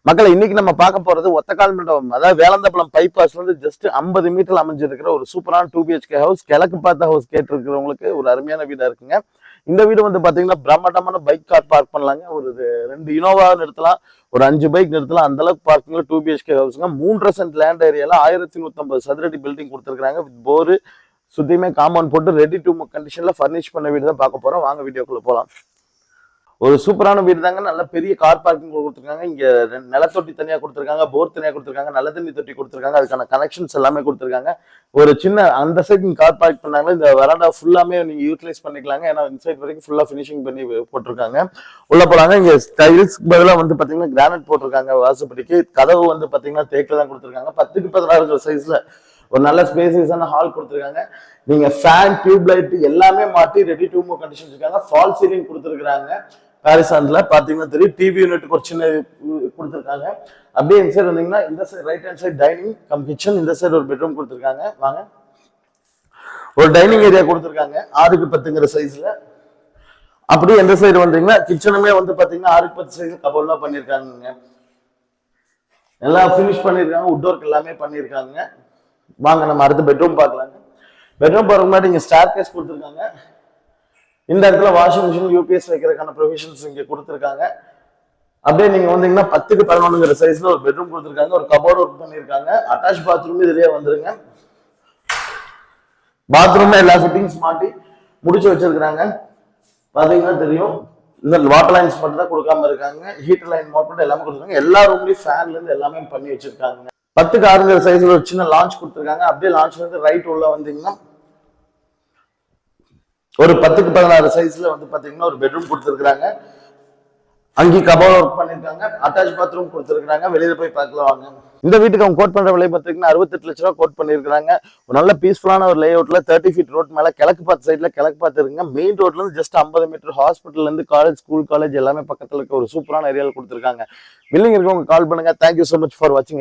மக்களை இன்னைக்கு நம்ம பார்க்க போறது ஒத்தக்கால் மண்டபம், அதாவது வேலந்தாக்குளம் பைபாஸ்ல இருந்து ஜஸ்ட் 50 மீட்டர்ல அமைஞ்சிருக்கிற ஒரு சூப்பரான 2 BHK ஹவுஸ். கிழக்கு பார்த்த ஹவுஸ் கேட்டிருக்கிறவங்களுக்கு ஒரு அருமையான வீடா இருக்குங்க. இந்த வீடு வந்து பாத்தீங்கன்னா பிரம்மாண்டமான பைக் கார் பார்க் பண்ணலாங்க. ஒரு 2 இனோவா நிறுத்தலாம், ஒரு 5 பைக் நிறுத்தலாம். அந்த அளவுக்கு பார்க்கிங்ல 2 BHK ஹவுஸ்ங்க. 3.5 சென்ட் லேண்ட் ஏரியால 1150 சதுரடி பில்டிங் கொடுத்துருக்காங்க. வித் போரு சுத்தியுமே காம்பவுண்ட் போட்டு ரெடி டு கண்டிஷன்ல பர்னிஷ் பண்ண வீடு தான் பார்க்க போறோம். வாங்க வீடியோக்குள்ள போலாம். ஒரு சூப்பரான வீடு தாங்க. நல்ல பெரிய கார் பார்க்கிங் கொடுத்துருக்காங்க. இங்க நிலத்தொட்டி தனியா கொடுத்துருக்காங்க, போர் தனியா கொடுத்துருக்காங்க, நல்ல தண்ணி தொட்டி கொடுத்துருக்காங்க. அதுக்கான கனெக்ஷன்ஸ் எல்லாமே கொடுத்துருக்காங்க. ஒரு சின்ன அந்த சைட் நீங்க கார் பார்க் பண்ணாங்க, இந்த வராண்டா ஃபுல்லாமே நீங்க யூட்டிலைஸ் பண்ணிக்கலாங்க. ஏன்னா இந்த சைட் வரைக்கும் ஃபுல்லா பினிஷிங் பண்ணி போட்டிருக்காங்க. உள்ள போலாங்க. இங்க டைல்ஸ் பதிலா வந்து பாத்தீங்கன்னா கிரானைட் போட்டிருக்காங்க. வாசப்படிக்கு கதவு வந்து பாத்தீங்கன்னா தேக்கில தான் கொடுத்துருக்காங்க. 10க்கு 16 சைஸ்ல ஒரு நல்ல ஸ்பேசியஸான ஹால் கொடுத்துருக்காங்க. நீங்க ஃபேன், டியூப் லைட் எல்லாமே மாட்டி ரெடி டு மூவ் கண்டிஷன் இருக்காங்க. ஃபால் சீலிங் கொடுத்துருக்காங்க. பாரிசான்ல பாத்தீங்கன்னா தெரியும். டிவி யூனிட்டுக்கு ஒரு சின்ன கொடுத்துருக்காங்க. அப்படியே இந்த சைடு வந்தீங்கன்னா இந்த side right hand side dining come kitchen, இந்த சைடு ஒரு பெட்ரூம் கொடுத்துருக்காங்க. வாங்க, ஒரு டைனிங் ஏரியா கொடுத்துருக்காங்க 6க்கு 10ங்கிற சைஸ்ல. அப்படியே எந்த சைடு வந்தீங்கன்னா கிச்சனுமே வந்து பாத்தீங்கன்னா 6க்கு 10 சைஸ் கபோர்ட்லாம் பண்ணிருக்காங்க. எல்லாம் பினிஷ் பண்ணிருக்காங்க. வுட் ஒர்க் எல்லாமே பண்ணிருக்காங்க. வாங்க நம்ம அடுத்த பெட்ரூம் பார்க்கலாங்க. பெட்ரூம் போறதுக்கு முன்னாடி இங்க ஸ்டார் கேஸ் கொடுத்துருக்காங்க. இந்த இடத்துல வாஷிங் மிஷின், யூபிஎஸ் வைக்கிறதுக்கான ப்ரொவிஷன்ஸ் இங்க கொடுத்துருக்காங்க. அப்படியே நீங்க வந்தீங்கன்னா 10க்கு 11ங்கிற சைஸ்ல ஒரு பெட்ரூம் கொடுத்துருக்காங்க. ஒரு கபோர்ட் ஒர்க் பண்ணிருக்காங்க. அட்டாச் பாத்ரூம் இதுலயே வந்துருங்க. பாத்ரூம்ல எல்லா ஃபிட்டிங்ஸ் மாட்டி முடிச்சு வச்சிருக்காங்க. பாத்தீங்கன்னா தெரியும். இந்த வாட்டர் லைன்ஸ் மட்டும் தான் கொடுக்காம இருக்காங்க. ஹீட்டர் லைன் மட்டும் எல்லாமே கொடுத்துருக்காங்க. எல்லா ரூம்லயும் ஃபேன்ல இருந்து எல்லாமே பண்ணி வச்சிருக்காங்க. 10க்கு 6ங்கிற சைஸ்ல ஒரு சின்ன லான்ச் கொடுத்துருக்காங்க. அப்படியே லான்ச்ல இருந்து ரைட் உள்ள வந்தீங்கன்னா ஒரு 10க்கு 16 சைஸ்ல வந்து பாத்தீங்கன்னா ஒரு பெட்ரூம் கொடுத்துருக்காங்க. அங்கே கபோர்ட் ஒர்க் பண்ணிருக்காங்க. அட்டாச் பாத்ரூம் கொடுத்துருக்காங்க. வெளியில போய் பார்க்கலாம் வாங்க. இந்த வீட்டுக்கு அவங்க கோட் பண்ற விலை பார்த்தீங்கன்னா 68 லட்ச ரூபா கோட் பண்ணிருக்காங்க. ஒரு நல்ல பீஸ்ஃபுல்லான ஒரு லே அவுட்ல 30 ஃபீட் ரோட் மேல கிழக்கு பார்த்த சைட்ல கிழக்கு பார்த்து இருக்குங்க. மெயின் ரோட்ல இருந்து ஜஸ்ட் 50 மீட்டர் ஹாஸ்பிட்டல்ல இருந்து காலேஜ், ஸ்கூல், காலேஜ் எல்லாமே பக்கத்துல இருக்க ஒரு சூப்பரான ஏரியாவில் கொடுத்துருக்காங்க. பில்லிங் இருக்கவங்க கால் பண்ணுங்க. தேங்க்யூ so much ஃபார் வாட்சிங்.